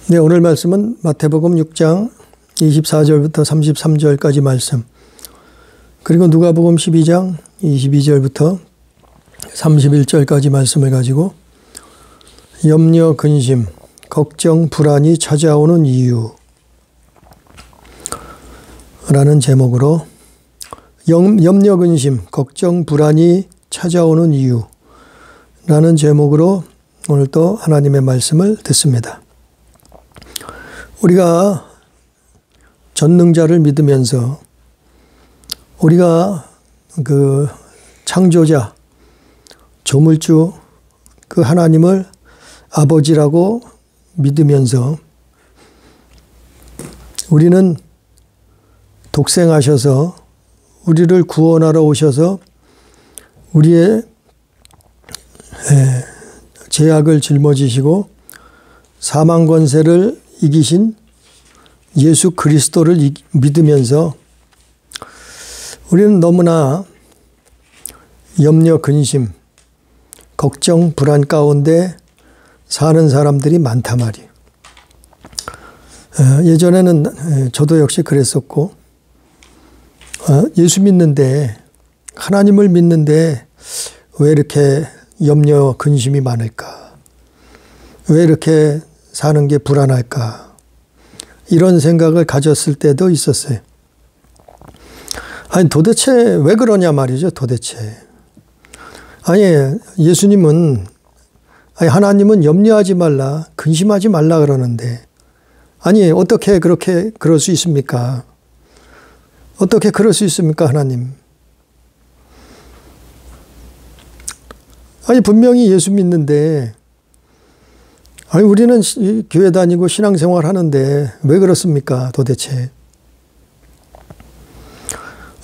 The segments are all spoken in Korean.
네, 오늘 말씀은 마태복음 6장 24절부터 33절까지 말씀, 그리고 누가복음 12장 22절부터 31절까지 말씀을 가지고 염려, 근심, 걱정, 불안이 찾아오는 이유 라는 제목으로 염려, 근심, 걱정, 불안이 찾아오는 이유 라는 제목으로 오늘 또 하나님의 말씀을 듣습니다. 우리가 전능자를 믿으면서 우리가 그 창조자, 조물주 그 하나님을 아버지라고 믿으면서 우리는 독생하셔서 우리를 구원하러 오셔서 우리의 죄악을 짊어지시고 사망 권세를 이기신 예수 그리스도를 믿으면서 우리는 너무나 염려, 근심, 걱정, 불안 가운데 사는 사람들이 많단 말이에요. 예전에는 저도 역시 그랬었고, 예수 믿는데, 하나님을 믿는데 왜 이렇게 염려, 근심이 많을까? 왜 이렇게 사는 게 불안할까? 이런 생각을 가졌을 때도 있었어요. 아니, 도대체 왜 그러냐 말이죠, 도대체. 아니, 예수님은, 아니, 하나님은 염려하지 말라, 근심하지 말라 그러는데, 아니, 어떻게 그럴 수 있습니까? 어떻게 그럴 수 있습니까, 하나님? 아니, 분명히 예수 믿는데, 아니, 우리는 교회 다니고 신앙생활 하는데 왜 그렇습니까, 도대체?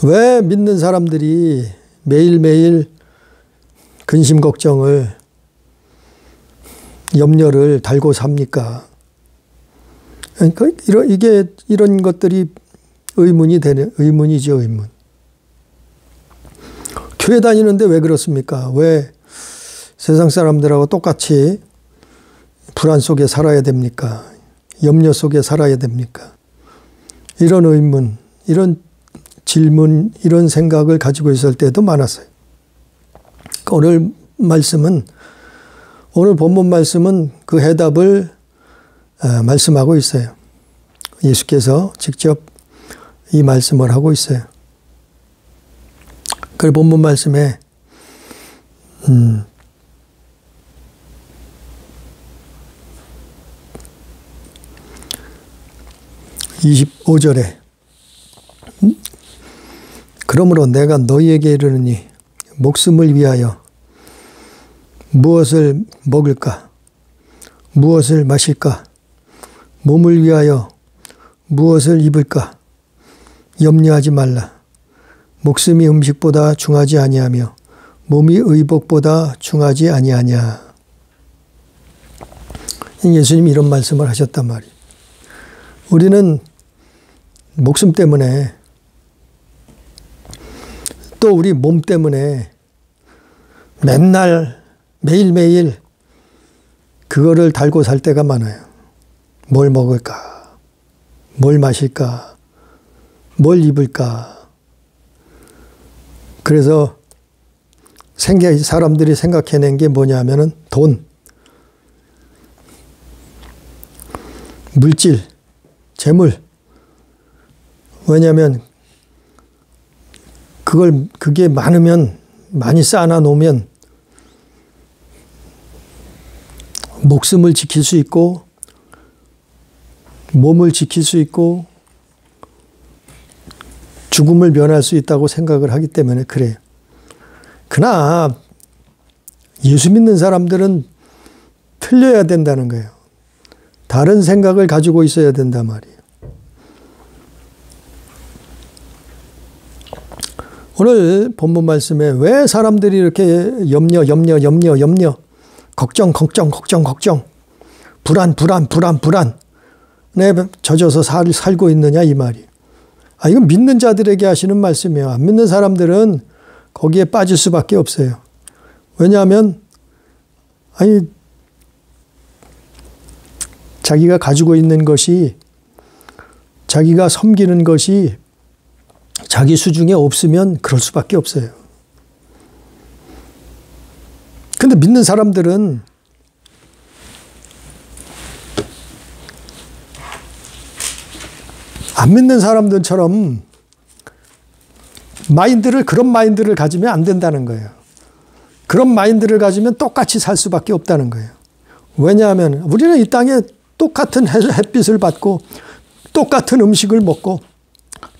왜 믿는 사람들이 매일매일 근심, 걱정을, 염려를 달고 삽니까? 그러니까 이런 것들이 의문이죠, 의문. 교회 다니는데 왜 그렇습니까? 왜 세상 사람들하고 똑같이 불안 속에 살아야 됩니까? 염려 속에 살아야 됩니까? 이런 의문, 이런 질문, 이런 생각을 가지고 있을 때도 많았어요. 오늘 본문 말씀은 그 해답을 말씀하고 있어요. 예수께서 직접 이 말씀을 하고 있어요. 그 본문 말씀에 25절에 그러므로 내가 너희에게 이르노니 목숨을 위하여 무엇을 먹을까? 무엇을 마실까? 몸을 위하여 무엇을 입을까? 염려하지 말라. 목숨이 음식보다 중하지 아니하며 몸이 의복보다 중하지 아니하냐. 예수님이 이런 말씀을 하셨단 말이에요. 우리는 목숨 때문에 또 우리 몸 때문에 맨날 매일매일 그거를 달고 살 때가 많아요. 뭘 먹을까? 뭘 마실까? 뭘 입을까? 그래서 사람들이 생각해낸 게 뭐냐면은 돈, 물질, 재물. 왜냐하면 그게 많이 쌓아 놓으면 목숨을 지킬 수 있고 몸을 지킬 수 있고 죽음을 면할 수 있다고 생각을 하기 때문에 그래요. 그러나 예수 믿는 사람들은 틀려야 된다는 거예요. 다른 생각을 가지고 있어야 된단 말이에요. 오늘 본문 말씀에 왜 사람들이 이렇게 염려, 걱정, 불안에 젖어서 살고 있느냐 이 말이에요. 이건 믿는 자들에게 하시는 말씀이에요. 안 믿는 사람들은 거기에 빠질 수밖에 없어요. 왜냐하면 자기가 가지고 있는 것이, 자기가 섬기는 것이 자기 수중에 없으면 그럴 수밖에 없어요. 근데 믿는 사람들은 안 믿는 사람들처럼 그런 마인드를 가지면 안 된다는 거예요. 그런 마인드를 가지면 똑같이 살 수밖에 없다는 거예요. 왜냐하면 우리는 이 땅에 똑같은 햇빛을 받고 똑같은 음식을 먹고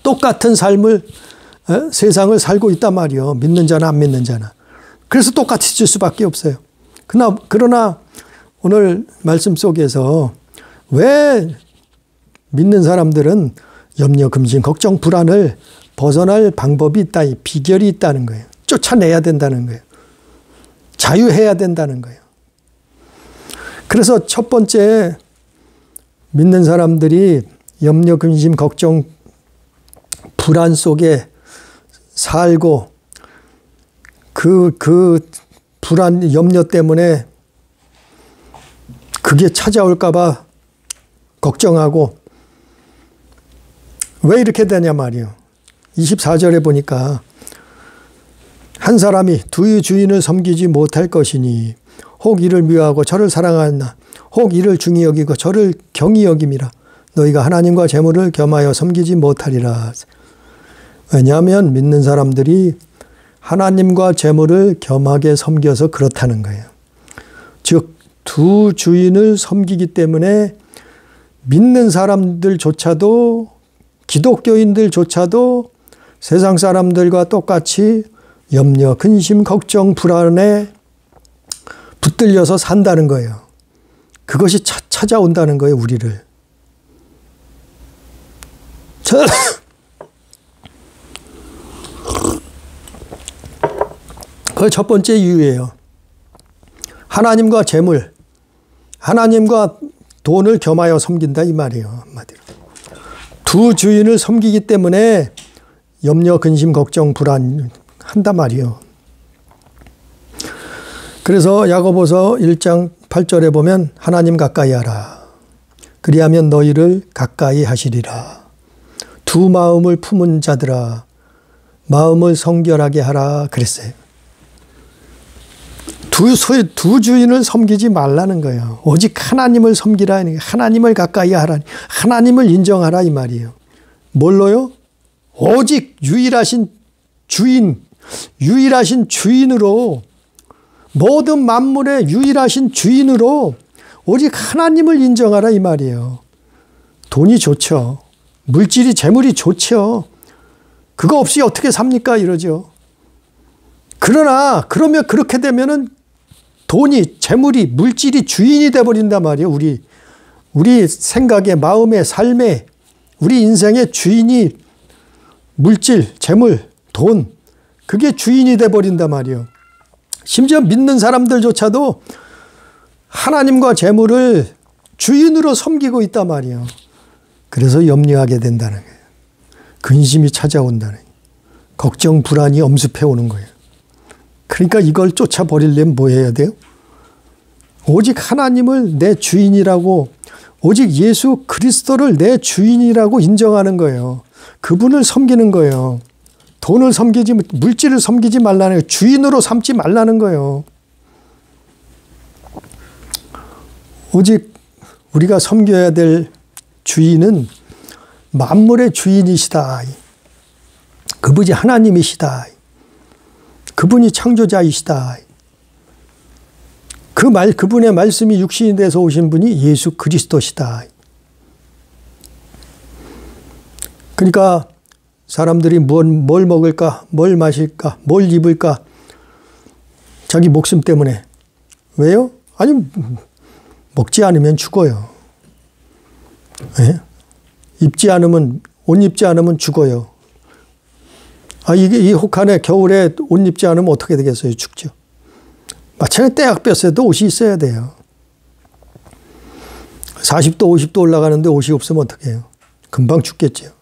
똑같은 삶을, 세상을 살고 있단 말이에요. 믿는 자나 안 믿는 자나. 그래서 똑같이 질 수밖에 없어요. 그러나 오늘 말씀 속에서 왜 믿는 사람들은 염려, 근심, 걱정, 불안을 벗어날 방법이 있다, 비결이 있다는 거예요. 쫓아내야 된다는 거예요. 자유해야 된다는 거예요. 그래서 첫 번째, 믿는 사람들이 염려, 근심, 걱정, 불안 속에 살고 그 불안, 염려 때문에 그게 찾아올까봐 걱정하고, 왜 이렇게 되냐 말이에요. 24절에 보니까 한 사람이 두 주인을 섬기지 못할 것이니 혹 이를 미워하고 저를 사랑하나 혹 이를 중히 여기고 저를 경히 여김이라. 너희가 하나님과 재물을 겸하여 섬기지 못하리라. 왜냐하면 믿는 사람들이 하나님과 재물을 겸하게 섬겨서 그렇다는 거예요. 즉 두 주인을 섬기기 때문에 믿는 사람들조차도, 기독교인들조차도 세상 사람들과 똑같이 염려, 근심, 걱정, 불안에 붙들려서 산다는 거예요. 그것이 찾아온다는 거예요, 우리를. 그게 첫 번째 이유예요. 하나님과 재물, 하나님과 돈을 겸하여 섬긴다 이 말이에요. 한마디로. 두 주인을 섬기기 때문에 염려, 근심, 걱정, 불안 한단 말이에요. 그래서 야고보서 1장 8절에 보면 하나님 가까이 하라. 그리하면 너희를 가까이 하시리라. 두 마음을 품은 자들아 마음을 성결하게 하라 그랬어요. 두 주인을 섬기지 말라는 거예요. 오직 하나님을 섬기라. 하나님을 가까이 하라. 하나님을 인정하라 이 말이에요. 뭘로요? 오직 유일하신 주인, 유일하신 주인으로, 모든 만물의 유일하신 주인으로 오직 하나님을 인정하라 이 말이에요. 돈이 좋죠. 물질이, 재물이 좋죠. 그거 없이 어떻게 삽니까? 이러죠. 그러면 그렇게 되면은 돈이, 재물이, 물질이 주인이 돼버린단 말이에요. 우리 생각의, 마음의, 삶의, 우리 인생의 주인이 물질, 재물, 돈, 그게 주인이 돼버린단 말이에요. 심지어 믿는 사람들조차도 하나님과 재물을 주인으로 섬기고 있단 말이에요. 그래서 염려하게 된다는 거예요. 근심이 찾아온다는 거예요. 걱정, 불안이 엄습해 오는 거예요. 그러니까 이걸 쫓아버리려면 뭐 해야 돼요? 오직 하나님을 내 주인이라고, 오직 예수 그리스도를 내 주인이라고 인정하는 거예요. 그분을 섬기는 거예요. 돈을 섬기지, 물질을 섬기지 말라는 거예요. 주인으로 삼지 말라는 거예요. 오직 우리가 섬겨야 될 주인은 만물의 주인이시다. 그분이 하나님이시다. 그분이 창조자이시다. 그분의 말씀이 육신이 돼서 오신 분이 예수 그리스도시다. 그러니까 사람들이 뭘 먹을까, 뭘 마실까, 뭘 입을까, 자기 목숨 때문에. 왜요? 아니, 먹지 않으면 죽어요. 네? 옷 입지 않으면 죽어요. 이 혹한에 겨울에 옷 입지 않으면 어떻게 되겠어요? 죽죠. 마찬가지로 떼약볕에도 옷이 있어야 돼요. 40도, 50도 올라가는데 옷이 없으면 어떻게 해요? 금방 죽겠죠.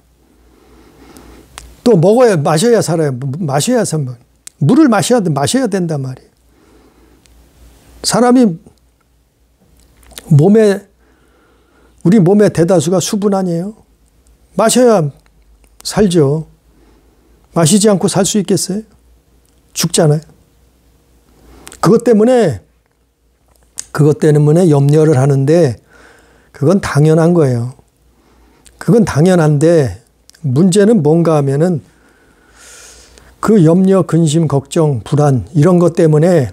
또 마셔야 살아요. 물을 마셔야 된단 말이에요. 사람이 몸에 우리 몸의 대다수가 수분 아니에요? 마셔야 살죠. 마시지 않고 살 수 있겠어요? 죽잖아요. 그것 때문에 염려를 하는데 그건 당연한 거예요. 그건 당연한데 문제는 뭔가 하면은 그 염려, 근심, 걱정, 불안 이런 것 때문에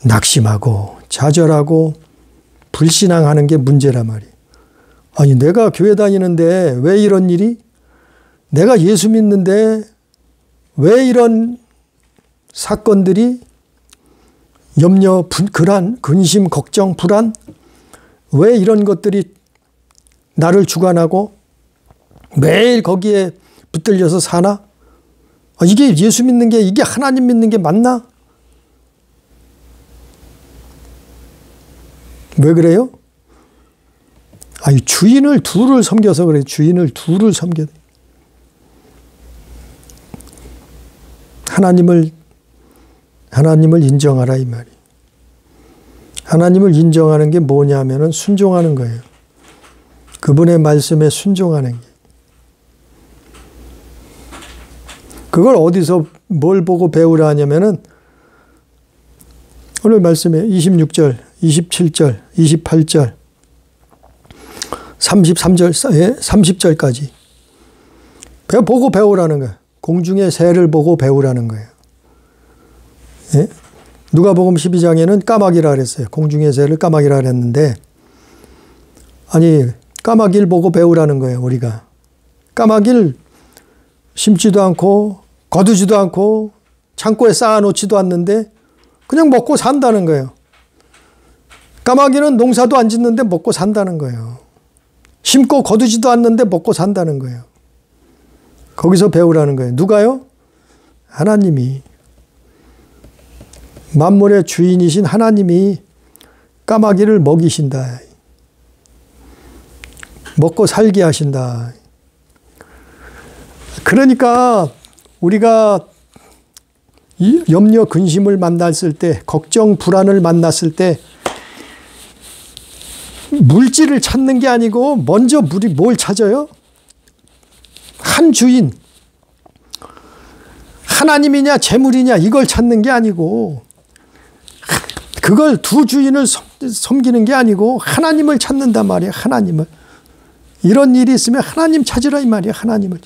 낙심하고 좌절하고 불신앙하는 게 문제란 말이에요. 아니 내가 교회 다니는데 왜 이런 일이? 내가 예수 믿는데 왜 이런 사건들이 염려, 근심, 걱정, 불안 왜 이런 것들이 나를 주관하고 매일 거기에 붙들려서 사나? 이게 예수 믿는 게 이게 하나님 믿는 게 맞나? 왜 그래요? 주인을 둘을 섬겨서 그래요. 주인을 둘을 섬겨. 하나님을 인정하라 이 말이. 하나님을 인정하는 게 뭐냐면은 순종하는 거예요. 그분의 말씀에 순종하는 게. 그걸 어디서 뭘 보고 배우라 하냐면은 오늘 말씀에 26절, 27절, 28절, 33절, 30절까지 보고 배우라는 거예요. 공중의 새를 보고 배우라는 거예요. 예? 누가복음 12장에는 까마귀라 그랬어요. 공중의 새를 까마귀라 그랬는데 아니 까마귀를 보고 배우라는 거예요. 우리가. 까마귀를 심지도 않고 거두지도 않고 창고에 쌓아놓지도 않는데 그냥 먹고 산다는 거예요. 까마귀는 농사도 안 짓는데 먹고 산다는 거예요. 심고 거두지도 않는데 먹고 산다는 거예요. 거기서 배우라는 거예요. 누가요? 하나님이. 만물의 주인이신 하나님이 까마귀를 먹이신다. 먹고 살게 하신다. 그러니까 우리가 이 염려, 근심을 만났을 때, 걱정, 불안을 만났을 때 물질을 찾는 게 아니고 먼저 뭘 찾아요? 한 주인. 하나님이냐 재물이냐 이걸 찾는 게 아니고 그걸 두 주인을 섬기는 게 아니고 하나님을 찾는단 말이에요. 하나님을. 이런 일이 있으면 하나님 찾으라 이 말이에요. 하나님을.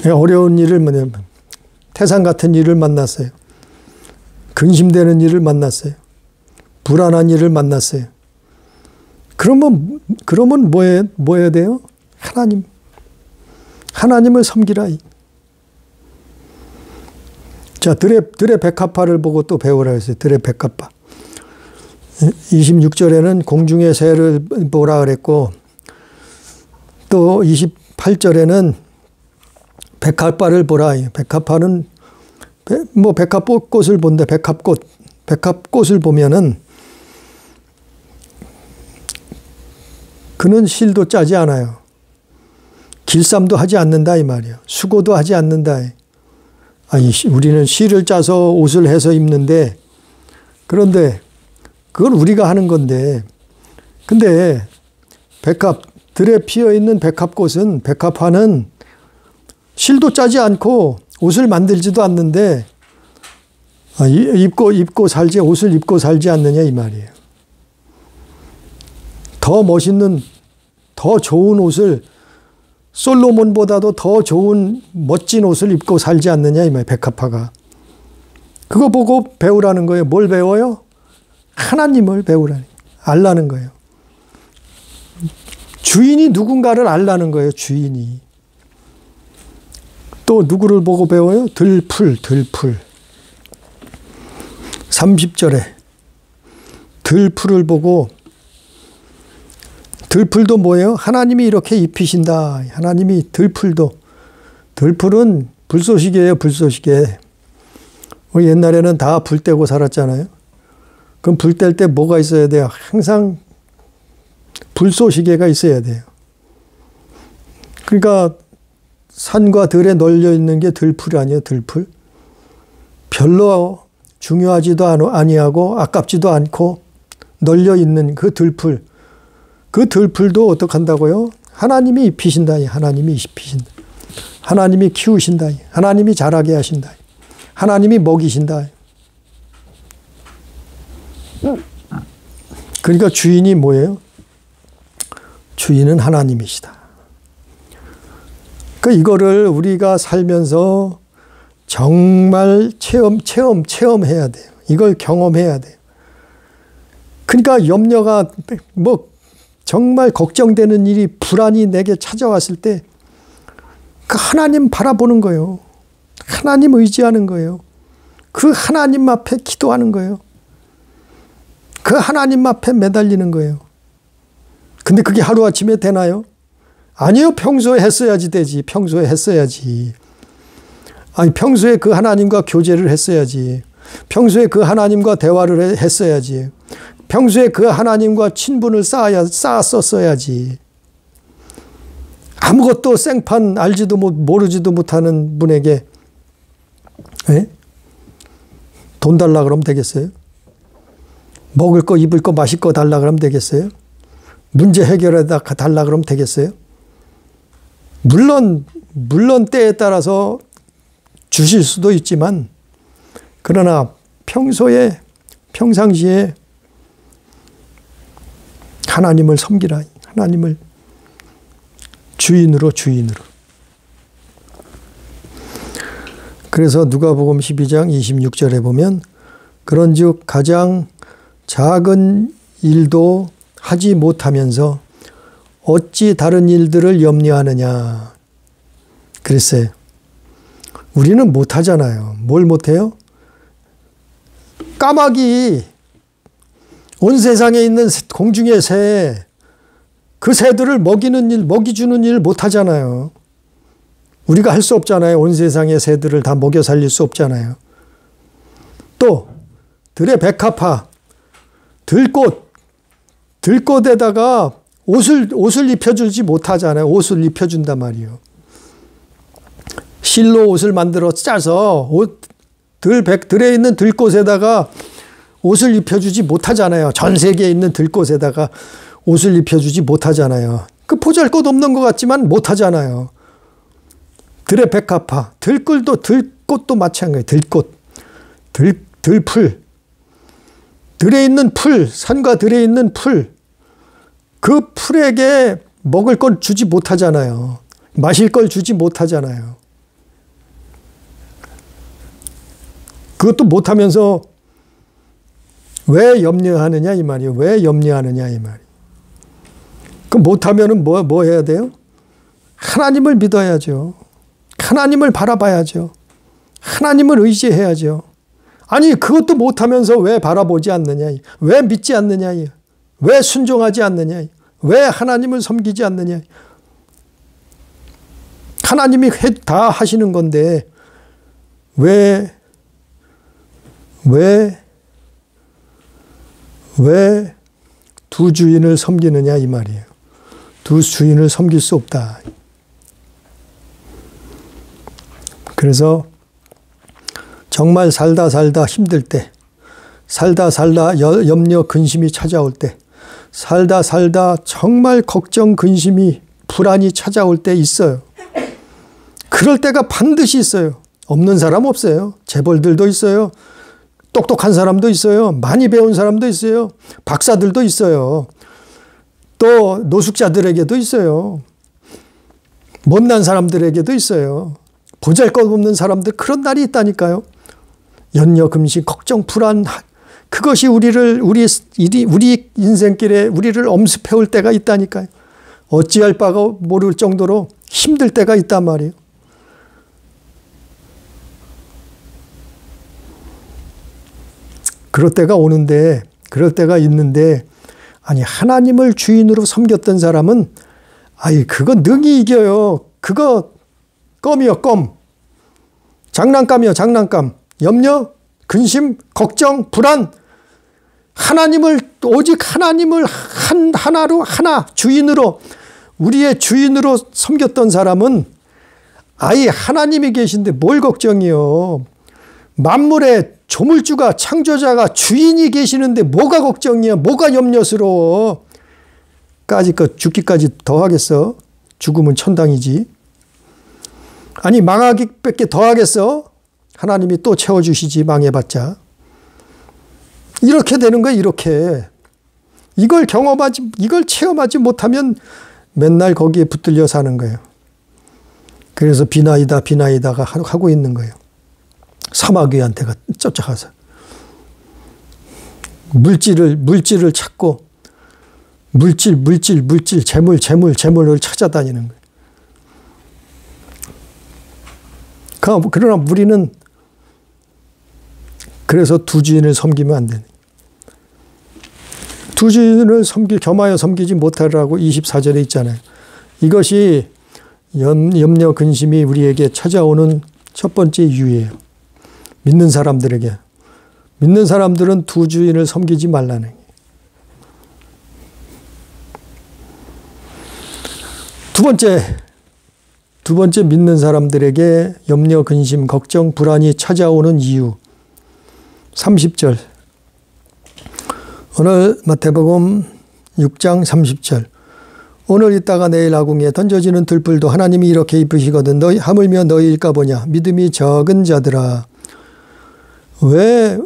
어려운 일을 태산 같은 일을 만났어요. 근심되는 일을 만났어요. 불안한 일을 만났어요. 그러면 뭐 해야 돼요? 하나님을 섬기라. 자, 들의 백합화를 보고 또 배우라 했어요. 들의 백합화. 26절에는 공중의 새를 보라 그랬고 또 28절에는 백합화를 보라. 백합화는 백합꽃을 본데 백합꽃을 보면은 그는 실도 짜지 않아요. 길쌈도 하지 않는다 이 말이에요. 수고도 하지 않는다. 우리는 실을 짜서 옷을 해서 입는데 그런데 그건 우리가 하는 건데 근데 들에 피어있는 백합화는 실도 짜지 않고 옷을 만들지도 않는데 입고 살지 옷을 입고 살지 않느냐 이 말이에요. 더 멋있는 더 좋은 옷을 솔로몬보다도 더 좋은 멋진 옷을 입고 살지 않느냐 이 말이에요. 백합화가. 그거 보고 배우라는 거예요. 뭘 배워요? 하나님을 배우라는 거예요. 알라는 거예요. 주인이 누군가를 알라는 거예요. 주인이. 또 누구를 보고 배워요? 들풀. 30절에 들풀을 보고 들풀도 뭐예요? 하나님이 이렇게 입히신다. 하나님이 들풀은 불쏘시개예요. 불쏘시개. 우리 옛날에는 다 불 떼고 살았잖아요. 그럼 불 뗄 때 뭐가 있어야 돼요? 항상 불쏘시개가 있어야 돼요. 그러니까 산과 들에 널려 있는 게 들풀이 아니에요. 들풀. 별로 중요하지도 아니하고 아깝지도 않고 널려 있는 그 들풀, 그 들풀도 어떡한다고요? 하나님이 입히신다. 하나님이 입히신다. 하나님이 키우신다. 하나님이 자라게 하신다. 하나님이 먹이신다. 그러니까 주인이 뭐예요? 주인은 하나님이시다. 그러니까 이거를 우리가 살면서 정말 체험해야 돼요. 이걸 경험해야 돼요. 그러니까 염려가 뭐 정말 걱정되는 일이 불안이 내게 찾아왔을 때 그 하나님 바라보는 거예요. 하나님 의지하는 거예요. 그 하나님 앞에 기도하는 거예요. 그 하나님 앞에 매달리는 거예요. 근데 그게 하루아침에 되나요? 아니요. 평소에 했어야지 되지. 평소에 했어야지. 아니, 평소에 그 하나님과 교제를 했어야지. 평소에 그 하나님과 대화를 했어야지. 평소에 그 하나님과 친분을 쌓았었어야지. 아무것도 생판 알지도 모르지도 못하는 분에게 돈 달라 그러면 되겠어요? 먹을 거, 입을 거, 마실 거 달라 그러면 되겠어요? 문제 해결에다 달라 그러면 되겠어요? 물론 때에 따라서 주실 수도 있지만, 그러나 평상시에 하나님을 섬기라. 하나님을 주인으로. 그래서 누가복음 12장 26절에 보면 그런즉 가장 작은 일도 하지 못하면서 어찌 다른 일들을 염려하느냐 그랬어요. 우리는 못하잖아요. 뭘 못해요? 까마귀, 온 세상에 있는 공중의 새, 그 새들을 먹이주는 일 못하잖아요. 우리가 할 수 없잖아요. 온 세상의 새들을 다 먹여 살릴 수 없잖아요. 또 들의 백합화, 들꽃에다가 옷을 입혀주지 못하잖아요. 옷을 입혀준단 말이에요. 실로 옷을 만들어 짜서 들에 있는 들꽃에다가 옷을 입혀주지 못하잖아요. 전 세계에 있는 들꽃에다가 옷을 입혀주지 못하잖아요. 그 보잘것없는 것 같지만 못하잖아요. 들의 백합화, 들꽃도 마찬가지예요. 들풀, 들에 있는 풀, 산과 들에 있는 풀, 그 풀에게 먹을 걸 주지 못하잖아요. 마실 걸 주지 못하잖아요. 그것도 못하면서 왜 염려하느냐 이 말이에요. 왜 염려하느냐 이 말이에요. 그 못하면은 뭐 해야 돼요? 하나님을 믿어야죠. 하나님을 바라봐야죠. 하나님을 의지해야죠. 아니 그것도 못하면서 왜 바라보지 않느냐, 왜 믿지 않느냐, 왜 순종하지 않느냐, 왜 하나님을 섬기지 않느냐. 하나님이 다 하시는 건데 왜 두 주인을 섬기느냐 이 말이에요. 두 주인을 섬길 수 없다. 그래서 정말 살다 힘들 때, 살다 염려 근심이 찾아올 때, 살다 정말 걱정 근심이 불안이 찾아올 때 있어요. 그럴 때가 반드시 있어요. 없는 사람 없어요. 재벌들도 있어요. 똑똑한 사람도 있어요. 많이 배운 사람도 있어요. 박사들도 있어요. 또 노숙자들에게도 있어요. 못난 사람들에게도 있어요. 보잘것없는 사람들, 그런 날이 있다니까요. 염려, 근심, 걱정, 불안, 그것이 우리 인생길에 우리를 엄습해올 때가 있다니까요. 어찌할 바가 모를 정도로 힘들 때가 있단 말이에요. 그럴 때가 있는데, 아니, 하나님을 주인으로 섬겼던 사람은, 그거 능히 이겨요. 그거 껌이요, 껌. 장난감이요, 장난감. 염려, 근심, 걱정, 불안. 오직 하나님을 하나, 주인으로, 우리의 주인으로 섬겼던 사람은, 하나님이 계신데 뭘 걱정이요. 만물의 조물주가 창조자가 주인이 계시는데 뭐가 걱정이야? 뭐가 염려스러워? 죽기까지 더 하겠어? 죽으면 천당이지. 아니 망하기밖에 더 하겠어? 하나님이 또 채워주시지 망해봤자. 이렇게 되는 거야. 이렇게. 이걸 체험하지 못하면 맨날 거기에 붙들려 사는 거예요. 그래서 비나이다가 하고 있는 거예요. 사마귀한테 쫓아가서. 물질을 찾고, 물질, 재물을 찾아다니는 거예요. 그러나 우리는 그래서 두 주인을 섬기면 안 되는. 두 주인을 겸하여 섬기지 못하라고 24절에 있잖아요. 이것이 염려 근심이 우리에게 찾아오는 첫 번째 이유예요. 믿는 사람들에게. 믿는 사람들은 두 주인을 섬기지 말라는 거예요. 두 번째 믿는 사람들에게 염려, 근심, 걱정, 불안이 찾아오는 이유. 30절. 오늘 마태복음 6장 30절. 오늘 있다가 내일 아궁이에 던져지는 들불도 하나님이 이렇게 입으시거든. 하물며 너희일까 보냐. 믿음이 적은 자들아. 왜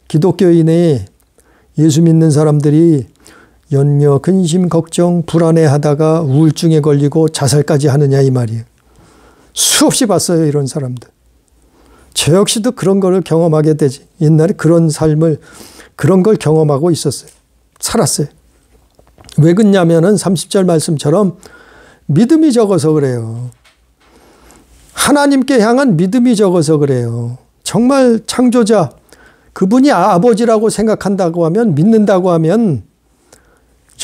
기독교인이 예수 믿는 사람들이 염려, 근심, 걱정, 불안해하다가 우울증에 걸리고 자살까지 하느냐 이 말이에요. 수없이 봤어요. 이런 사람들. 저 역시도 그런 거를 경험하게 되지. 옛날에 그런 걸 경험하고 있었어요. 살았어요. 왜 그러냐면은 30절 말씀처럼 믿음이 적어서 그래요. 하나님께 향한 믿음이 적어서 그래요. 정말 창조자, 그분이 아버지라고 생각한다고 하면, 믿는다고 하면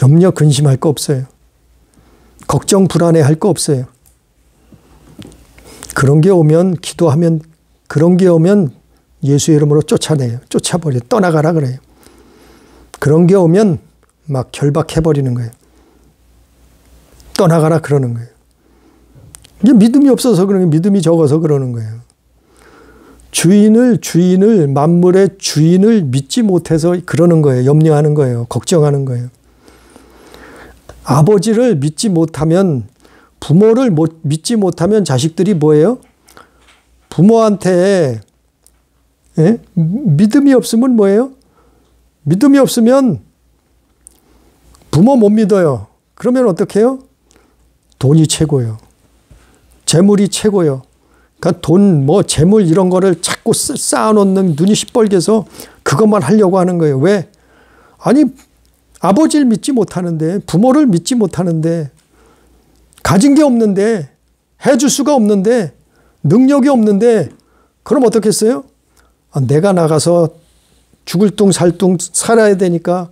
염려, 근심할 거 없어요. 걱정, 불안해할 거 없어요. 그런 게 오면 기도하면, 그런 게 오면 예수의 이름으로 쫓아내요. 쫓아버려. 떠나가라 그래요. 그런 게 오면 막 결박해버리는 거예요. 떠나가라 그러는 거예요. 이게 믿음이 없어서 그러는 거예요. 믿음이 적어서 그러는 거예요. 주인을, 만물의 주인을 믿지 못해서 그러는 거예요. 염려하는 거예요. 걱정하는 거예요. 아버지를 믿지 못하면, 부모를 믿지 못하면 자식들이 뭐예요? 부모한테 믿음이 없으면 뭐예요? 믿음이 없으면 부모 못 믿어요. 그러면 어떻게 해요? 돈이 최고예요. 재물이 최고예요. 그러니까 돈, 재물 이런 거를 자꾸 쌓아놓는 눈이 시뻘개서 그것만 하려고 하는 거예요. 왜? 아니, 아버지를 믿지 못하는데, 부모를 믿지 못하는데, 가진 게 없는데, 해줄 수가 없는데, 능력이 없는데, 그럼 어떻겠어요? 내가 나가서 죽을 둥 살 둥 살아야 되니까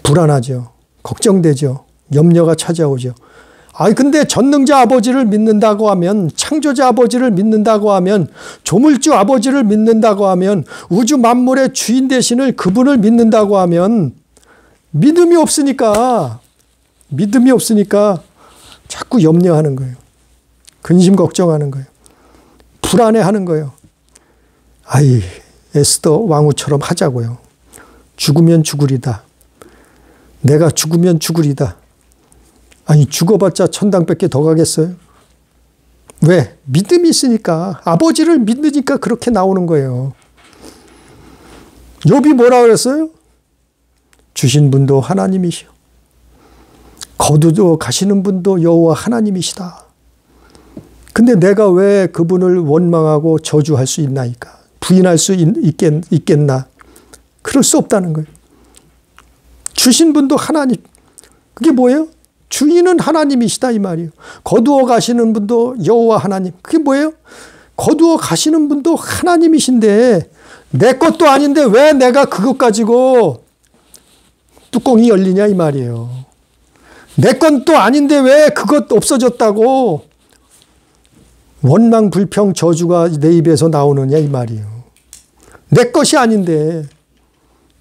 불안하죠. 걱정되죠. 염려가 찾아오죠. 근데 전능자 아버지를 믿는다고 하면, 창조자 아버지를 믿는다고 하면, 조물주 아버지를 믿는다고 하면, 우주 만물의 주인 되시는 그분을 믿는다고 하면 믿음이 없으니까 자꾸 염려하는 거예요. 근심 걱정하는 거예요. 불안해하는 거예요. 에스더 왕후처럼 하자고요. 죽으면 죽으리다. 내가 죽으면 죽으리다. 죽어봤자 천당밖에 더 가겠어요? 왜? 믿음이 있으니까. 아버지를 믿으니까 그렇게 나오는 거예요. 욥이 뭐라 그랬어요? 주신 분도 하나님이시오. 거두어 가시는 분도 여호와 하나님이시다. 근데 내가 왜 그분을 원망하고 저주할 수 있나이까? 부인할 수 있겠나? 그럴 수 없다는 거예요. 주신 분도 하나님. 그게 뭐예요? 주인은 하나님이시다 이 말이에요. 거두어 가시는 분도 여호와 하나님. 그게 뭐예요? 거두어 가시는 분도 하나님이신데 내 것도 아닌데 왜 내가 그것 가지고 뚜껑이 열리냐 이 말이에요. 내 것도 아닌데 왜 그것 없어졌다고 원망, 불평, 저주가 내 입에서 나오느냐 이 말이에요. 내 것이 아닌데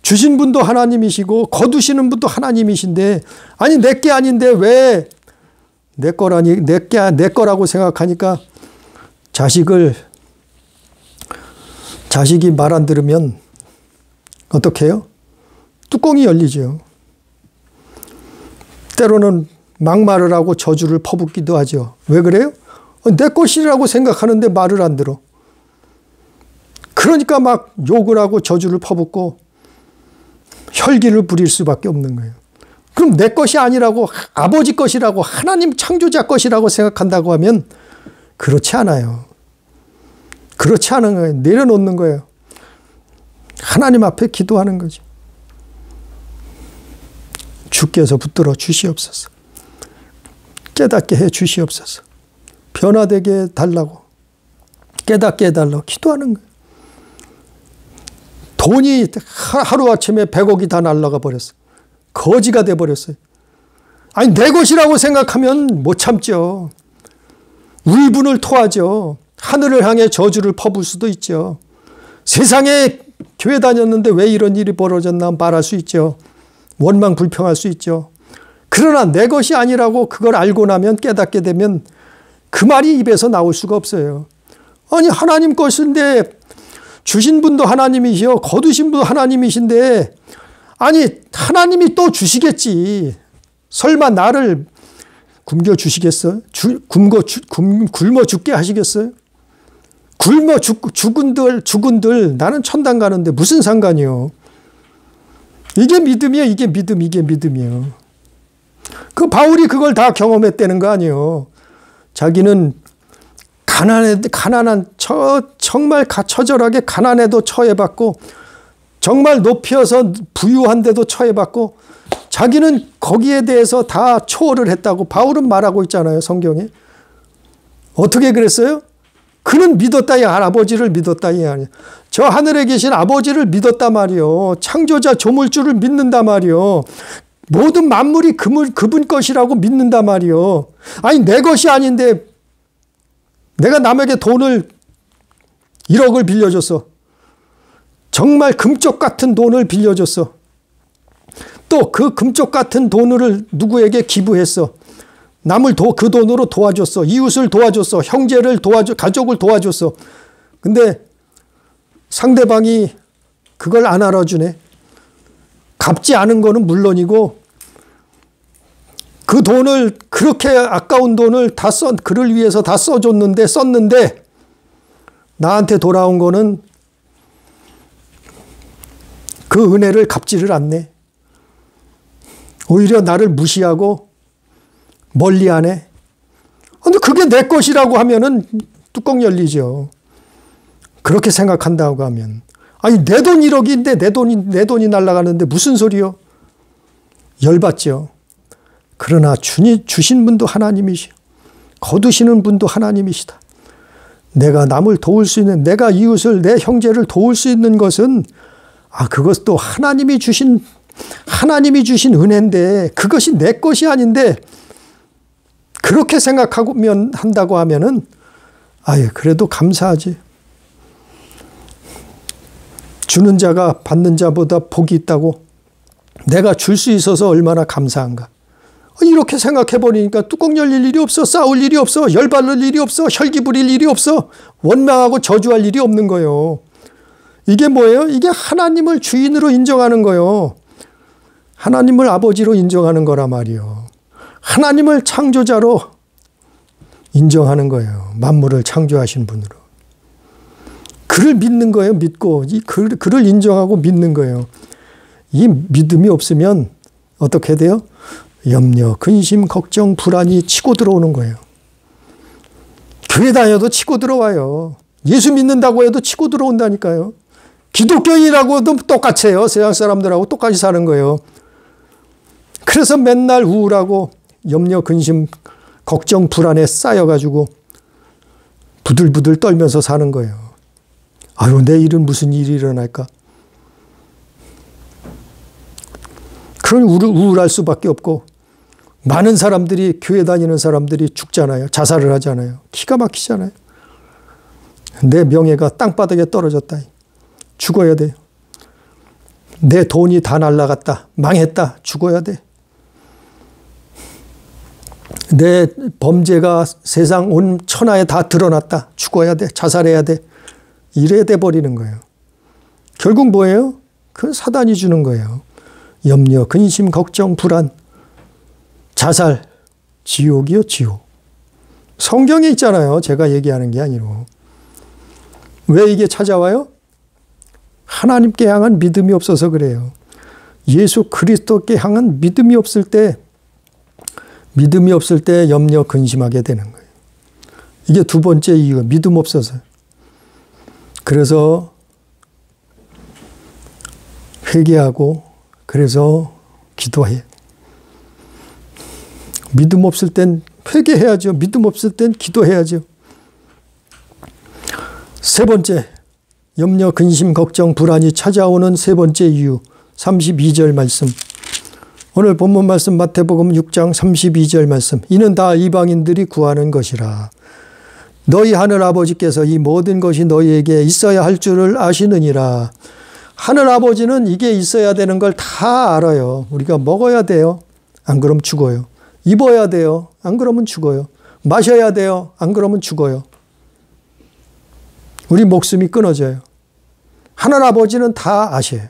주신 분도 하나님이시고 거두시는 분도 하나님이신데 내 게 아닌데 왜 내 거라고 생각하니까 자식을 자식이 말 안 들으면 어떻게 해요? 뚜껑이 열리죠. 때로는 막말을 하고 저주를 퍼붓기도 하죠. 왜 그래요? 내 것이라고 생각하는데 말을 안 들어. 그러니까 막 욕을 하고 저주를 퍼붓고 혈기를 부릴 수밖에 없는 거예요. 그럼 내 것이 아니라고, 아버지 것이라고, 하나님 창조자 것이라고 생각한다고 하면 그렇지 않아요. 그렇지 않은 거예요. 내려놓는 거예요. 하나님 앞에 기도하는 거죠. 주께서 붙들어 주시옵소서. 깨닫게 해 주시옵소서. 변화되게 해달라고, 깨닫게 해달라고 기도하는 거예요. 돈이 하루아침에 100억이 다 날아가 버렸어요. 거지가 돼버렸어요. 아니, 내 것이라고 생각하면 못 참죠. 울분을 토하죠. 하늘을 향해 저주를 퍼부을 수도 있죠. 세상에 교회 다녔는데 왜 이런 일이 벌어졌나 말할 수 있죠. 원망 불평할 수 있죠. 그러나 내 것이 아니라고 그걸 알고 나면, 깨닫게 되면 그 말이 입에서 나올 수가 없어요. 아니, 하나님 것인데, 주신 분도 하나님이시여 거두신 분도 하나님이신데, 아니, 하나님이 또 주시겠지. 설마 나를 굶겨 주시겠어요? 굶어 죽게 하시겠어요? 굶어 죽은들 나는 천당 가는데 무슨 상관이요? 이게 믿음이에요. 이게 믿음이에요. 그 바울이 그걸 다 경험했다는 거 아니에요. 자기는 가난한 정말 처절하게 가난에도 처해봤고, 정말 높여서 부유한데도 처해봤고, 자기는 거기에 대해서 다 초월을 했다고 바울은 말하고 있잖아요. 성경에. 어떻게 그랬어요? 그는 믿었다, 이 아버지를 믿었다, 이 아니야. 저 하늘에 계신 아버지를 믿었다 말이요. 창조자 조물주를 믿는다 말이요. 모든 만물이 그분 것이라고 믿는다 말이요. 아니, 내 것이 아닌데 내가 남에게 돈을 1억을 빌려줬어. 정말 금쪽 같은 돈을 빌려줬어. 또 그 금쪽 같은 돈을 누구에게 기부했어. 남을 그 돈으로 도와줬어. 이웃을 도와줬어. 형제를 가족을 도와줬어. 근데 상대방이 그걸 안 알아주네. 갚지 않은 거는 물론이고, 그 돈을, 그렇게 아까운 돈을 그를 위해서 다 썼는데 나한테 돌아온 거는 그 은혜를 갚지를 않네. 오히려 나를 무시하고 멀리하네. 근데 그게 내 것이라고 하면은 뚜껑 열리죠. 그렇게 생각한다고 하면. 아니, 내 돈 1억인데 내 돈이 날아가는데 무슨 소리요? 열받죠. 그러나 주신 분도 하나님이시오. 거두시는 분도 하나님이시다. 내가 남을 도울 수 있는, 내가 이웃을, 내 형제를 도울 수 있는 것은, 그것도 하나님이 주신 은혜인데, 그것이 내 것이 아닌데, 그렇게 한다고 하면은, 그래도 감사하지. 주는 자가 받는 자보다 복이 있다고, 내가 줄 수 있어서 얼마나 감사한가. 이렇게 생각해버리니까 뚜껑 열릴 일이 없어. 싸울 일이 없어. 열받을 일이 없어. 혈기 부릴 일이 없어. 원망하고 저주할 일이 없는 거예요. 이게 뭐예요? 이게 하나님을 주인으로 인정하는 거예요. 하나님을 아버지로 인정하는 거란 말이에요. 하나님을 창조자로 인정하는 거예요. 만물을 창조하신 분으로. 그를 믿는 거예요. 믿고 그를 인정하고 믿는 거예요. 이 믿음이 없으면 어떻게 돼요? 염려, 근심, 걱정, 불안이 치고 들어오는 거예요. 교회 다녀도 치고 들어와요. 예수 믿는다고 해도 치고 들어온다니까요. 기독교인이라고 해도 똑같이 해요. 세상 사람들하고 똑같이 사는 거예요. 그래서 맨날 우울하고 염려, 근심, 걱정, 불안에 쌓여가지고 부들부들 떨면서 사는 거예요. 내일은 무슨 일이 일어날까? 그런 우울할 수밖에 없고, 많은 사람들이, 교회 다니는 사람들이 죽잖아요. 자살을 하잖아요. 기가 막히잖아요. 내 명예가 땅바닥에 떨어졌다. 죽어야 돼요. 내 돈이 다 날아갔다. 망했다. 죽어야 돼. 내 범죄가 세상 온 천하에 다 드러났다. 죽어야 돼. 자살해야 돼. 이래 돼 버리는 거예요. 결국 뭐예요? 그건 사단이 주는 거예요. 염려, 근심, 걱정, 불안, 자살, 지옥이요, 지옥. 성경에 있잖아요. 제가 얘기하는 게 아니고. 왜 이게 찾아와요? 하나님께 향한 믿음이 없어서 그래요. 예수 그리스도께 향한 믿음이 없을 때 염려, 근심하게 되는 거예요. 이게 두 번째 이유가 믿음 없어서. 그래서 회개하고 그래서 기도해. 믿음 없을 땐 회개해야죠. 믿음 없을 땐 기도해야죠. 세 번째, 염려, 근심, 걱정, 불안이 찾아오는 세 번째 이유, 32절 말씀. 오늘 본문 말씀 마태복음 6장 32절 말씀. 이는 다 이방인들이 구하는 것이라. 너희 하늘 아버지께서 이 모든 것이 너희에게 있어야 할 줄을 아시느니라. 하늘 아버지는 이게 있어야 되는 걸 다 알아요. 우리가 먹어야 돼요. 안 그러면 죽어요. 입어야 돼요. 안 그러면 죽어요. 마셔야 돼요. 안 그러면 죽어요. 우리 목숨이 끊어져요. 하늘 아버지는 다 아셔요.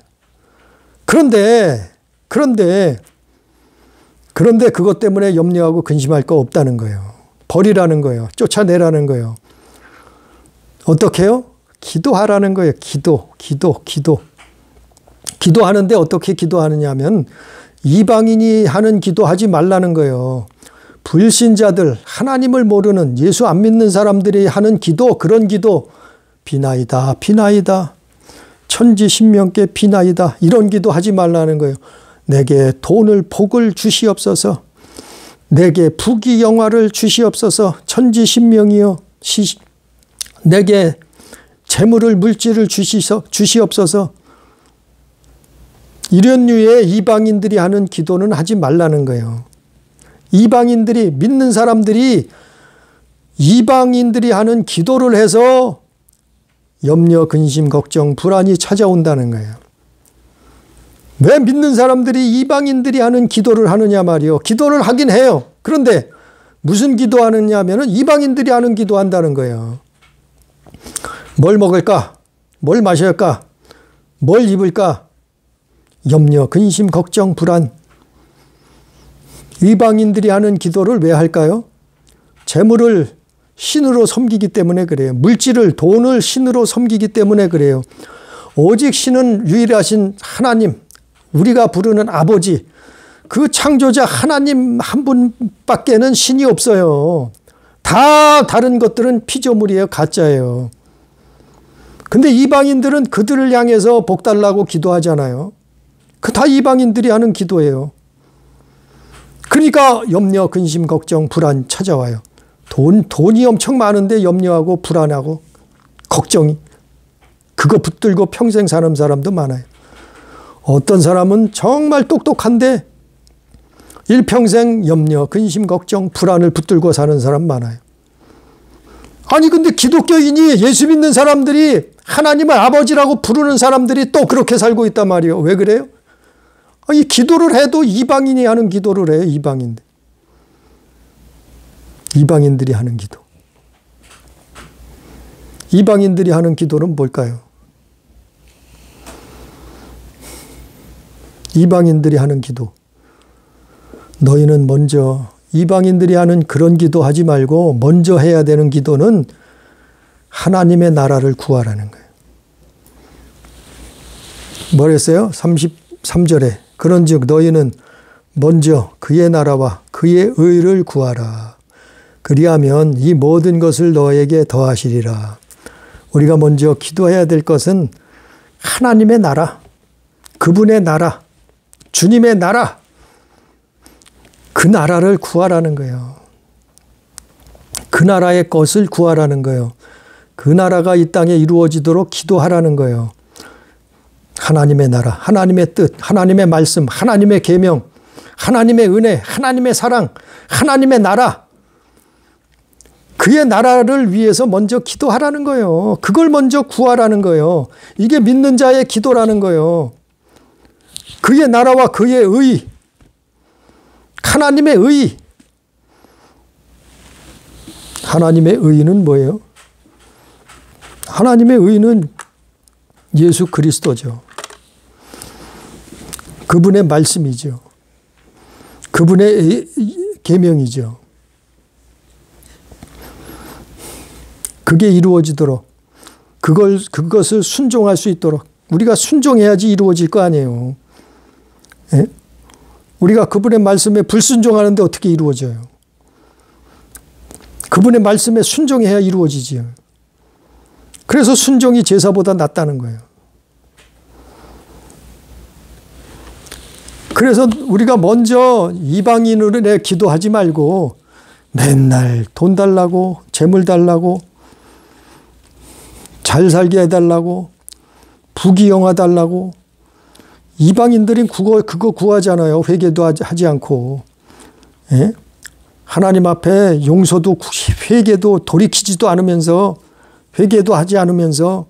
그런데 그것 때문에 염려하고 근심할 거 없다는 거예요. 버리라는 거예요. 쫓아내라는 거예요. 어떻게 해요? 기도하라는 거예요. 기도하는데 어떻게 기도하느냐 하면 이방인이 하는 기도하지 말라는 거예요. 불신자들, 하나님을 모르는 예수 안 믿는 사람들이 하는 기도, 그런 기도, 비나이다, 비나이다, 천지신명께 비나이다, 이런 기도 하지 말라는 거예요. 내게 돈을, 복을 주시옵소서. 내게 부귀 영화를 주시옵소서. 천지신명이여, 내게 재물을, 물질을 주시옵소서. 이런 류의 이방인들이 하는 기도는 하지 말라는 거예요. 이방인들이, 믿는 사람들이 이방인들이 하는 기도를 해서 염려, 근심, 걱정, 불안이 찾아온다는 거예요. 왜 믿는 사람들이 이방인들이 하는 기도를 하느냐 말이요. 기도를 하긴 해요. 그런데 무슨 기도하느냐 하면 이방인들이 하는 기도한다는 거예요. 뭘 먹을까? 뭘 마실까? 뭘 입을까? 염려, 근심, 걱정, 불안. 이방인들이 하는 기도를 왜 할까요? 재물을 신으로 섬기기 때문에 그래요. 물질을, 돈을 신으로 섬기기 때문에 그래요. 오직 신은 유일하신 하나님, 우리가 부르는 아버지, 그 창조자 하나님 한 분밖에는 신이 없어요. 다 다른 것들은 피조물이에요. 가짜예요. 근데 이방인들은 그들을 향해서 복 달라고 기도하잖아요. 그 다 이방인들이 하는 기도예요. 그러니까 염려, 근심, 걱정, 불안 찾아와요. 돈이 엄청 많은데 염려하고 불안하고 걱정이, 그거 붙들고 평생 사는 사람도 많아요. 어떤 사람은 정말 똑똑한데 일평생 염려, 근심, 걱정, 불안을 붙들고 사는 사람 많아요. 아니 근데 기독교인이, 예수 믿는 사람들이, 하나님을 아버지라고 부르는 사람들이 또 그렇게 살고 있단 말이에요. 왜 그래요? 이 기도를 해도 이방인이 하는 기도를 해요. 이방인들이 하는 기도. 이방인들이 하는 기도는 뭘까요? 이방인들이 하는 기도. 너희는 먼저 이방인들이 하는 그런 기도 하지 말고 먼저 해야 되는 기도는 하나님의 나라를 구하라는 거예요. 뭐랬어요? 33절에 그런즉 너희는 먼저 그의 나라와 그의 의를 구하라. 그리하면 이 모든 것을 너에게 더하시리라. 우리가 먼저 기도해야 될 것은 하나님의 나라, 그분의 나라, 주님의 나라, 그 나라를 구하라는 거예요. 그 나라의 것을 구하라는 거예요. 그 나라가 이 땅에 이루어지도록 기도하라는 거예요. 하나님의 나라, 하나님의 뜻, 하나님의 말씀, 하나님의 계명, 하나님의 은혜, 하나님의 사랑, 하나님의 나라, 그의 나라를 위해서 먼저 기도하라는 거예요. 그걸 먼저 구하라는 거예요. 이게 믿는 자의 기도라는 거예요. 그의 나라와 그의 의, 하나님의 의. 하나님의 의는 뭐예요? 하나님의 의는 예수 그리스도죠. 그분의 말씀이죠. 그분의 계명이죠. 그게 이루어지도록, 그것을 순종할 수 있도록 우리가 순종해야지 이루어질 거 아니에요. 예? 우리가 그분의 말씀에 불순종하는데 어떻게 이루어져요? 그분의 말씀에 순종해야 이루어지지요. 그래서 순종이 제사보다 낫다는 거예요. 그래서 우리가 먼저 이방인으로 기도하지 말고 맨날 돈 달라고, 재물 달라고, 잘 살게 해달라고, 부귀영화 달라고. 이방인들은 그거 구하잖아요. 회개도 하지 않고. 예? 하나님 앞에 용서도, 회개도 돌이키지도 않으면서, 회개도 하지 않으면서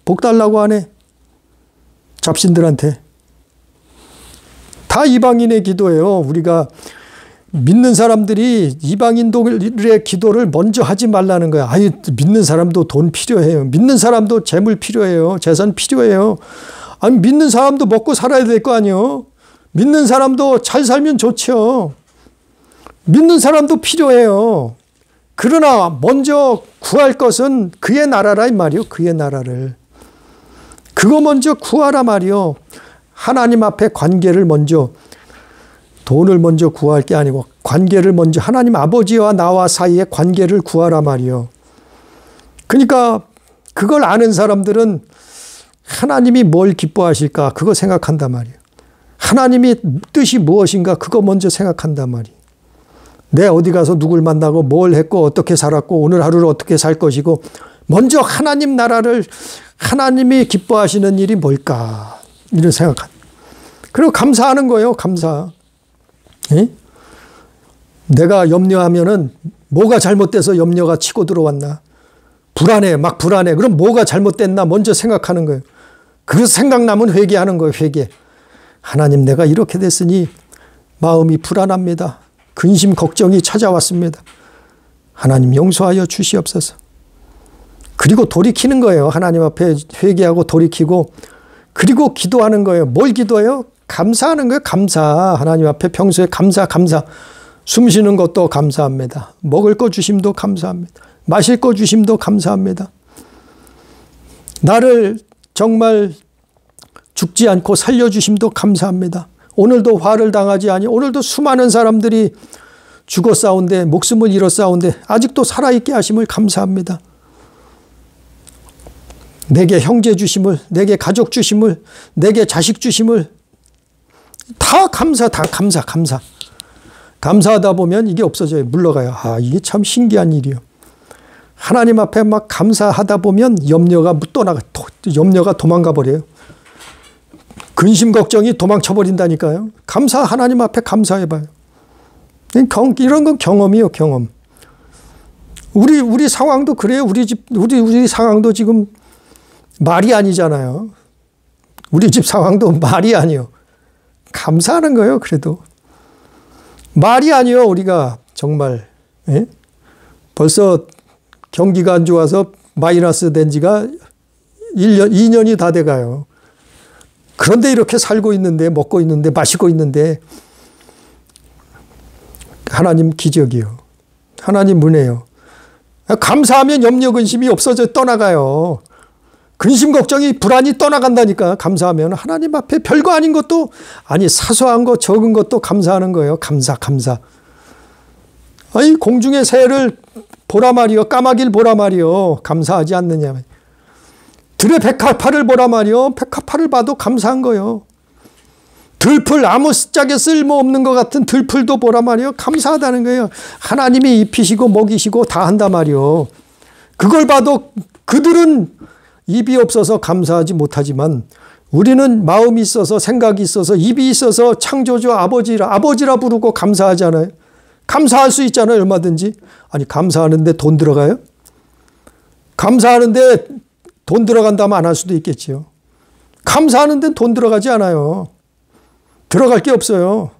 복 달라고 하네. 잡신들한테. 다 이방인의 기도예요. 우리가 믿는 사람들이 이방인들의 기도를 먼저 하지 말라는 거야. 아유, 믿는 사람도 돈 필요해요. 믿는 사람도 재물 필요해요. 재산 필요해요. 아니, 믿는 사람도 먹고 살아야 될 거 아니에요. 믿는 사람도 잘 살면 좋죠. 믿는 사람도 필요해요. 그러나 먼저 구할 것은 그의 나라라 이 말이요. 그의 나라를. 그거 먼저 구하라 말이요. 하나님 앞에 관계를 먼저, 돈을 먼저 구할 게 아니고 관계를 먼저, 하나님 아버지와 나와 사이의 관계를 구하라 말이요. 그러니까 그걸 아는 사람들은 하나님이 뭘 기뻐하실까 그거 생각한단 말이에요. 하나님이 뜻이 무엇인가 그거 먼저 생각한단 말이에요. 내 어디 가서 누굴 만나고 뭘 했고 어떻게 살았고 오늘 하루를 어떻게 살 것이고, 먼저 하나님 나라를, 하나님이 기뻐하시는 일이 뭘까 이런 생각한. 그리고 감사하는 거예요. 감사. 예? 내가 염려하면은 뭐가 잘못돼서 염려가 치고 들어왔나? 불안해, 막 불안해. 그럼 뭐가 잘못됐나 먼저 생각하는 거예요. 그 생각나면 회개하는 거예요. 회개. 하나님, 내가 이렇게 됐으니 마음이 불안합니다. 근심 걱정이 찾아왔습니다. 하나님 용서하여 주시옵소서. 그리고 돌이키는 거예요. 하나님 앞에 회개하고 돌이키고, 그리고 기도하는 거예요. 뭘 기도해요? 감사하는 거예요. 감사. 하나님 앞에 평소에 감사. 숨 쉬는 것도 감사합니다. 먹을 거 주심도 감사합니다. 마실 거 주심도 감사합니다. 나를 정말 죽지 않고 살려주심도 감사합니다. 오늘도 화를 당하지 아니, 오늘도 수많은 사람들이 죽어 싸운데, 목숨을 잃어 싸운데 아직도 살아있게 하심을 감사합니다. 내게 형제 주심을, 내게 가족 주심을, 내게 자식 주심을 다 감사. 감사하다 보면 이게 없어져요. 물러가요. 아, 이게 참 신기한 일이요. 하나님 앞에 막 감사하다 보면 염려가 도망가 버려요. 근심 걱정이 도망쳐 버린다니까요. 하나님 앞에 감사해봐요. 이런 건 경험이요, 경험. 우리 상황도 그래요. 우리 상황도 지금 말이 아니잖아요. 우리 집 상황도 말이 아니요. 감사하는 거예요. 그래도 말이 아니요. 우리가 정말 벌써 경기가 안 좋아서 마이너스 된 지가 1년, 2년이 다 돼가요. 그런데 이렇게 살고 있는데, 먹고 있는데, 마시고 있는데, 하나님 기적이요. 하나님 은혜요. 감사하면 염려 근심이 없어져 떠나가요. 근심 걱정이 불안이 떠나간다니까. 감사하면 하나님 앞에 별거 아닌 것도, 아니 사소한 거 적은 것도 감사하는 거예요. 감사. 아니 공중의 새를 보라 말이요. 까마귀를 보라 말이요. 감사하지 않느냐. 들의 백합화를 보라 말이요. 백합화를 봐도 감사한 거예요. 들풀, 아무 짝에 쓸모없는 것 같은 들풀도 보라 말이요. 감사하다는 거예요. 하나님이 입히시고 먹이시고 다 한단 말이요. 그걸 봐도 그들은 입이 없어서 감사하지 못하지만 우리는 마음이 있어서, 생각이 있어서, 입이 있어서 창조주 아버지라 부르고 감사하잖아요. 감사할 수 있잖아요. 얼마든지. 아니 감사하는데 돈 들어가요? 감사하는데 돈 들어간다면 안 할 수도 있겠지요. 감사하는데 돈 들어가지 않아요. 들어갈 게 없어요.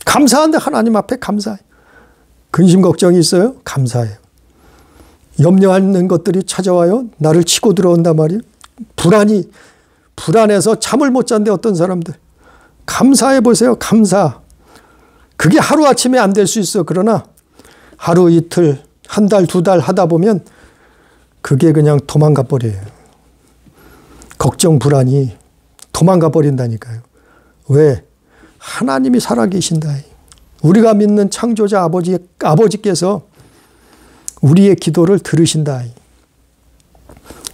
감사한데 하나님 앞에 감사해요. 근심 걱정이 있어요? 감사해요. 염려하는 것들이 찾아와요. 나를 치고 들어온단 말이에요. 불안해서 잠을 못 잔대 어떤 사람들. 감사해 보세요. 감사. 그게 하루아침에 안 될 수 있어. 그러나 하루 이틀 한 달 두 달 하다 보면 그게 그냥 도망가 버려요. 걱정 불안이 도망가 버린다니까요. 왜? 하나님이 살아계신다. 우리가 믿는 창조자 아버지께서 우리의 기도를 들으신다.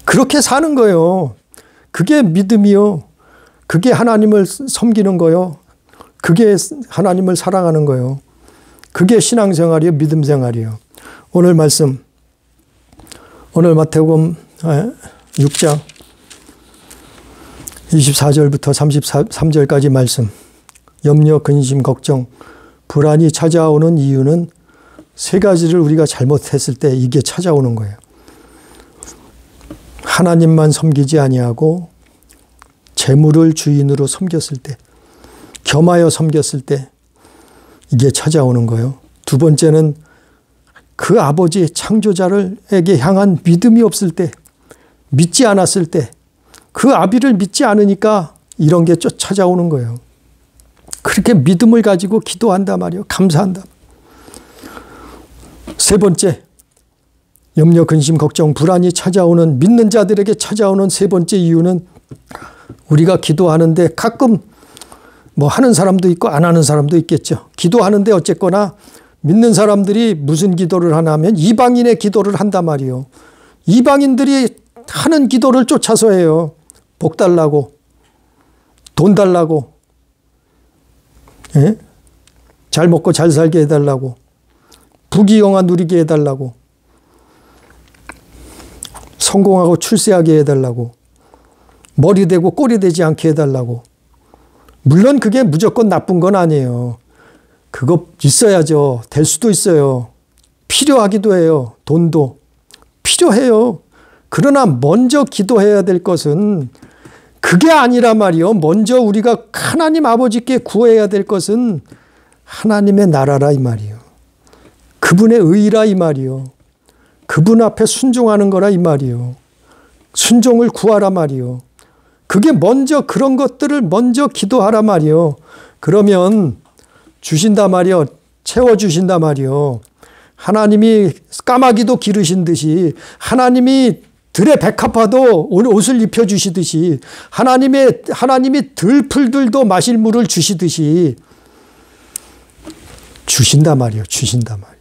그렇게 사는 거예요. 그게 믿음이요. 그게 하나님을 섬기는 거요. 그게 하나님을 사랑하는 거요. 그게 신앙생활이요. 믿음생활이요. 오늘 말씀, 오늘 마태복음 6장 24절부터 33절까지 말씀. 염려, 근심, 걱정, 불안이 찾아오는 이유는 세 가지를 우리가 잘못했을 때 이게 찾아오는 거예요. 하나님만 섬기지 아니하고 재물을 주인으로 섬겼을 때, 겸하여 섬겼을 때 이게 찾아오는 거예요. 두 번째는 그 아버지 창조자에게 향한 믿음이 없을 때, 믿지 않았을 때, 그 아비를 믿지 않으니까 이런 게 찾아오는 거예요. 그렇게 믿음을 가지고 기도한단 말이에요. 감사한다. 세 번째, 염려, 근심, 걱정, 불안이 찾아오는, 믿는 자들에게 찾아오는 세 번째 이유는 우리가 기도하는데 가끔 뭐 하는 사람도 있고 안 하는 사람도 있겠죠. 기도하는데 어쨌거나 믿는 사람들이 무슨 기도를 하나 하면 이방인의 기도를 한단 말이에요. 이방인들이 하는 기도를 쫓아서 해요. 복 달라고, 돈 달라고, 예? 잘 먹고 잘 살게 해달라고, 부귀영화 누리게 해달라고, 성공하고 출세하게 해달라고, 머리 대고 꼬리 대지 않게 해달라고. 물론 그게 무조건 나쁜 건 아니에요. 그거 있어야죠. 될 수도 있어요. 필요하기도 해요. 돈도 필요해요. 그러나 먼저 기도해야 될 것은 그게 아니란 말이요. 먼저 우리가 하나님 아버지께 구해야 될 것은 하나님의 나라라 이 말이요. 그분의 의라 이 말이요. 그분 앞에 순종하는 거라 이 말이요. 순종을 구하라 말이요. 그게 먼저 그런 것들을 먼저 기도하라 말이요. 그러면 주신다 말이요. 채워주신다 말이요. 하나님이 까마귀도 기르신 듯이, 하나님이 들의 백합화도 오늘 옷을 입혀주시듯이, 하나님이 들풀들도 마실 물을 주시듯이 주신다 말이요. 주신다 말이요.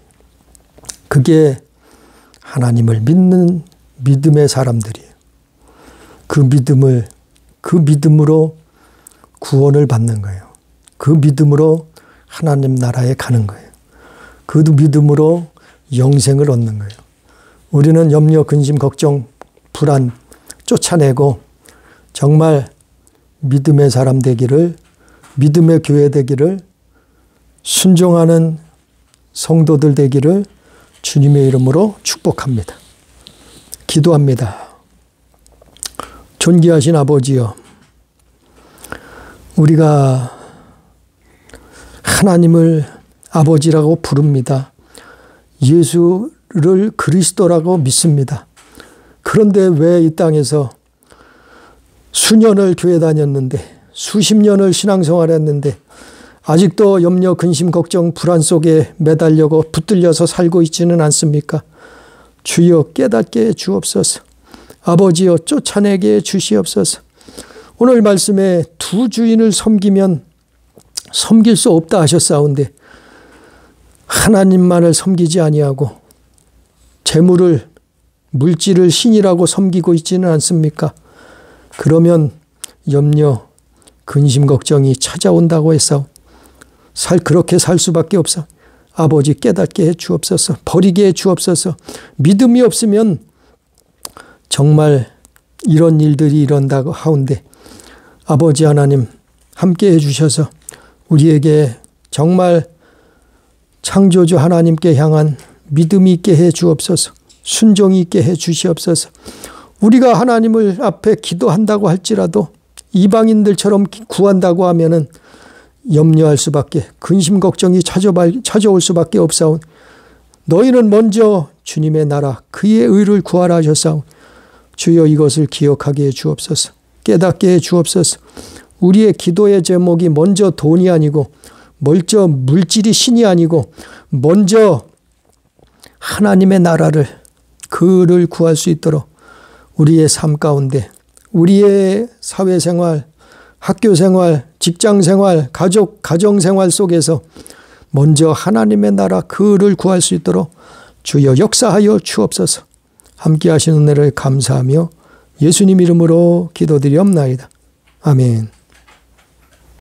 그게 하나님을 믿는 믿음의 사람들이에요. 그 믿음으로 구원을 받는 거예요. 그 믿음으로 하나님 나라에 가는 거예요. 그 믿음으로 영생을 얻는 거예요. 우리는 염려, 근심, 걱정, 불안 쫓아내고 정말 믿음의 사람 되기를, 믿음의 교회 되기를, 순종하는 성도들 되기를 주님의 이름으로 축복합니다. 기도합니다. 존귀하신 아버지여, 우리가 하나님을 아버지라고 부릅니다. 예수를 그리스도라고 믿습니다. 그런데 왜 이 땅에서 수년을 교회 다녔는데, 수십 년을 신앙생활했는데 아직도 염려, 근심, 걱정, 불안 속에 매달려고 붙들려서 살고 있지는 않습니까? 주여 깨닫게 해 주옵소서. 아버지여 쫓아내게 해 주시옵소서. 오늘 말씀에 두 주인을 섬기면 섬길 수 없다 하셨사온데 하나님만을 섬기지 아니하고 재물을, 물질을 신이라고 섬기고 있지는 않습니까? 그러면 염려, 근심, 걱정이 찾아온다고 했사오. 그렇게 살 수밖에 없어. 아버지 깨닫게 해 주옵소서. 버리게 해 주옵소서. 믿음이 없으면 정말 이런 일들이 일어난다고 하온데 아버지 하나님 함께 해 주셔서 우리에게 정말 창조주 하나님께 향한 믿음이 있게 해 주옵소서. 순종이 있게 해 주시옵소서. 우리가 하나님을 앞에 기도한다고 할지라도 이방인들처럼 구한다고 하면은 염려할 수밖에, 근심 걱정이 찾아올 수밖에 없사온 너희는 먼저 주님의 나라 그의 의를 구하라 하셨사오니 주여 이것을 기억하게 해 주옵소서. 깨닫게 해 주옵소서. 우리의 기도의 제목이 먼저 돈이 아니고 먼저 물질이 신이 아니고 먼저 하나님의 나라를 그를 구할 수 있도록 우리의 삶 가운데 우리의 사회생활, 학교생활, 직장생활, 가정생활 속에서 먼저 하나님의 나라 그를 구할 수 있도록 주여 역사하여 주옵소서. 함께 하시는 은혜를 감사하며 예수님 이름으로 기도드리옵나이다. 아멘.